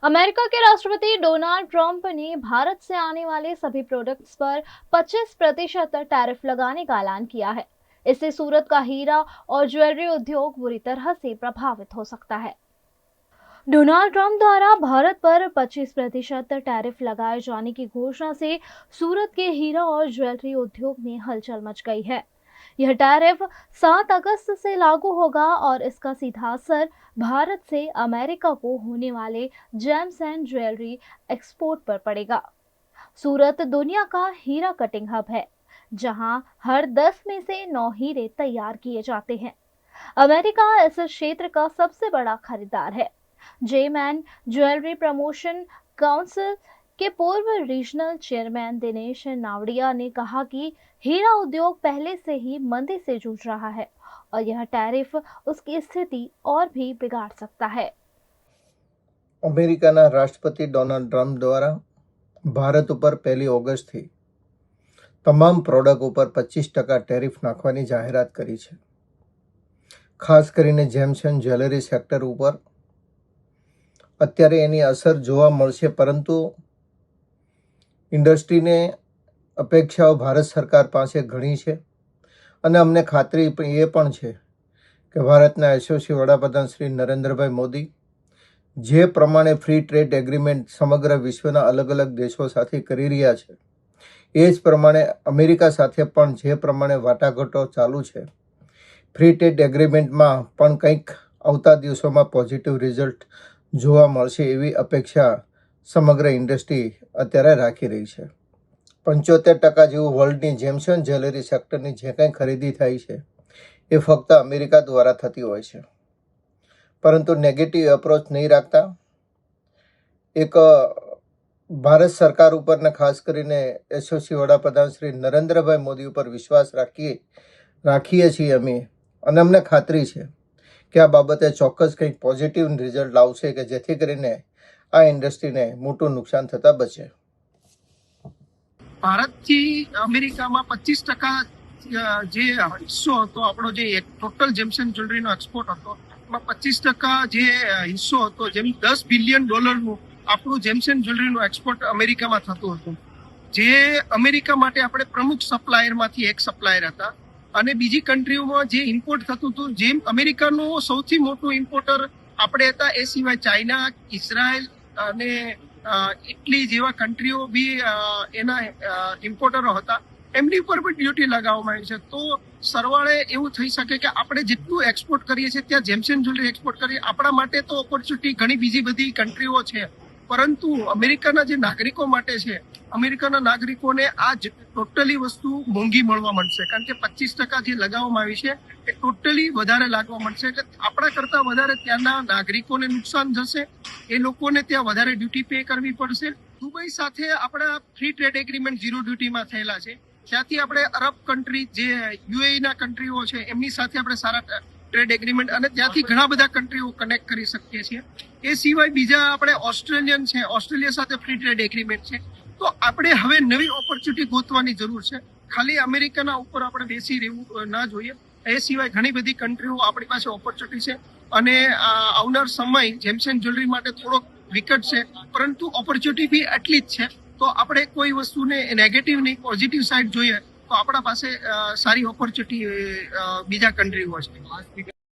America के राष्ट्रपति Donald Trump ने भारत से आने वाले सभी प्रोडक्ट्स पर 25% टैरिफ लगाने का ऐलान किया है। इससे सूरत का हीरा और ज्वेलरी उद्योग बुरी तरह से प्रभावित हो सकता है। डोनाल्ड ट्रंप द्वारा भारत पर 25% टैरिफ लगाए जाने की घोषणा से सूरत के हीरा और ज्वेलरी उद्योग में हलचल मच गई है। यह टैरिफ 7 अगस्त से लागू होगा और इसका सीधा असर भारत से अमेरिका को होने वाले जेम्स एंड ज्वेलरी एक्सपोर्ट पर पड़ेगा। सूरत दुनिया का हीरा कटिंग हब है, जहां हर 10 में से 9 हीरे तैयार किए जाते हैं। अमेरिका इस क्षेत्र का सबसे बड़ा खरीदार है। Gem and jewellery promotion council के पूर्व रीजनल चेयरमैन दिनेश नावड़िया ने कहा कि हीरा उद्योग पहले से ही मंदी से जूझ रहा है और यह टैरिफ उसकी स्थिति और भी बिगाड़ सकता है। अमेरिकाना राष्ट्रपति डोनाल्ड ट्रम्प द्वारा भारत पर 1 ऑगस्ट थी તમામ પ્રોડક્ટ ઉપર 25% ટેરિફ નાખવાની જાહેરાત કરી છે। ખાસ કરીને જેમ્સ એન્ડ જ્વેલરી સેક્ટર ઉપર અત્યારે એની અસર જોવા મળશે, પરંતુ ઇન્ડસ્ટ્રીને અપેક્ષાઓ ભારત સરકાર પાસે ઘણી છે અને અમને ખાતરી એ પણ છે કે ભારતના યશસ્વી વડાપ્રધાન શ્રી નરેન્દ્રભાઈ મોદી જે પ્રમાણે ફ્રી ટ્રેડ એગ્રીમેન્ટ સમગ્ર વિશ્વના અલગ અલગ દેશો સાથે કરી રહ્યા છે, એ જ પ્રમાણે અમેરિકા સાથે પણ જે પ્રમાણે વાટાઘાટો ચાલુ છે, ફ્રી ટ્રેડ એગ્રીમેન્ટમાં પણ કંઈક આવતા દિવસોમાં પોઝિટિવ રિઝલ્ટ જોવા મળશે એવી અપેક્ષા સમગ્ર ઇન્ડસ્ટ્રી અત્યારે રાખી રહી છે। 75% જેવું વર્લ્ડની જેમ્સ એન્ડ જ્વેલરી સેક્ટરની જે કંઈ ખરીદી થાય છે એ ફક્ત અમેરિકા દ્વારા થતી હોય છે, પરંતુ નેગેટિવ એપ્રોચ નહીં રાખતા એક ભારત સરકાર ઉપર ને ખાસ કરીને યશસ્વી વડાપ્રધાન શ્રી નરેન્દ્રભાઈ મોદી ઉપર વિશ્વાસ રાખીએ છીએ અમે, અને અમને ખાતરી છે કે આ બાબતે ચોક્કસ કંઈક પોઝિટિવ રિઝલ્ટ લાવશે કે જેથી કરીને આ ઇન્ડસ્ટ્રીને મોટું નુકસાન થતા બચે। ભારતથી અમેરિકામાં 25% જે હિસ્સો હતો આપણો, જે ટોટલ જેમ્સ એન્ડ જ્વેલરીનો એક્સપોર્ટ હતો, એમાં 25% જે હિસ્સો હતો, જેમ $10 બિલિયન આપણું જેમ્સ એન્ડ જ્વેલરીનું એક્સપોર્ટ અમેરિકામાં થતું હતું, જે અમેરિકા માટે આપણે પ્રમુખ સપ્લાયરમાંથી એક સપ્લાયર હતા। અને બીજી કન્ટ્રીઓમાં જે ઇમ્પોર્ટ થતું હતું, જેમ અમેરિકાનું સૌથી મોટું ઇમ્પોર્ટર આપણે હતા, એ સિવાય ચાઇના, ઇઝરાયલ અને ઇટલી જેવા કન્ટ્રીઓ બી એના ઇમ્પોર્ટરો હતા, એમની ઉપર પણ ડ્યુટી લગાવવામાં આવી છે। તો સરવાળે એવું થઈ શકે કે આપણે જેટલું એક્સપોર્ટ કરીએ છીએ ત્યાં જેમ્સ એન્ડ જ્વેલરી એક્સપોર્ટ કરીએ, આપણા માટે તો ઓપોર્ચ્યુનિટી ઘણી બીજી બધી કન્ટ્રીઓ છે, પરંતુ અમેરિકાના જે નાગરિકો માટે છે, અમેરિકાના નાગરિકોને આ ટોટલી વસ્તુ મોંઘી મળવા મળશે, કારણ કે 25% જે લગાવવામાં આવી છે એ ટોટલી વધારે લાગવા મળશે, એટલે આપણા કરતા વધારે ત્યાંના નાગરિકોને નુકસાન જશે, એ લોકોને ત્યાં વધારે ડ્યુટી પે કરવી પડશે। દુબઈ સાથે આપણા ફ્રી ટ્રેડ એગ્રીમેન્ટ ઝીરો ડ્યુટીમાં થયેલા છે, ત્યાંથી આપણે અરબ કન્ટ્રી જે યુએઈ ના કન્ટ્રીઓ છે એમની સાથે આપણે સારા ટ્રેડ એગ્રીમેન્ટ અને ત્યાંથી ઘણા બધા કન્ટ્રીઓ કનેક્ટ કરી શકીએ છીએ। એ સિવાય બીજા આપણે ઓસ્ટ્રેલિયન છે, ઓસ્ટ્રેલિયા સાથે ફ્રી ટ્રેડ એગ્રીમેન્ટ છે, તો આપણે હવે નવી ઓપોર્ચ્યુનિટી ગોતવાની જરૂર છે, ખાલી અમેરિકાના ઉપર આપણે બેસી રહેવું ના જોઈએ। એ સિવાય ઘણી બધી કન્ટ્રીઓ આપણી પાસે ઓપોર્ચ્યુનિટી છે અને આવનાર સમય જેમ્સ એન્ડ જ્વેલરી માટે થોડોક વિકટ છે, પરંતુ ઓપોર્ચ્યુનિટી બી એટલી જ છે। તો આપણે કોઈ વસ્તુને નેગેટિવ નહીં, પોઝિટિવ સાઈડ જોઈએ તો આપણા પાસે સારી ઓપોર્ચ્યુનિટી બીજા કન્ટ્રીઓ છે।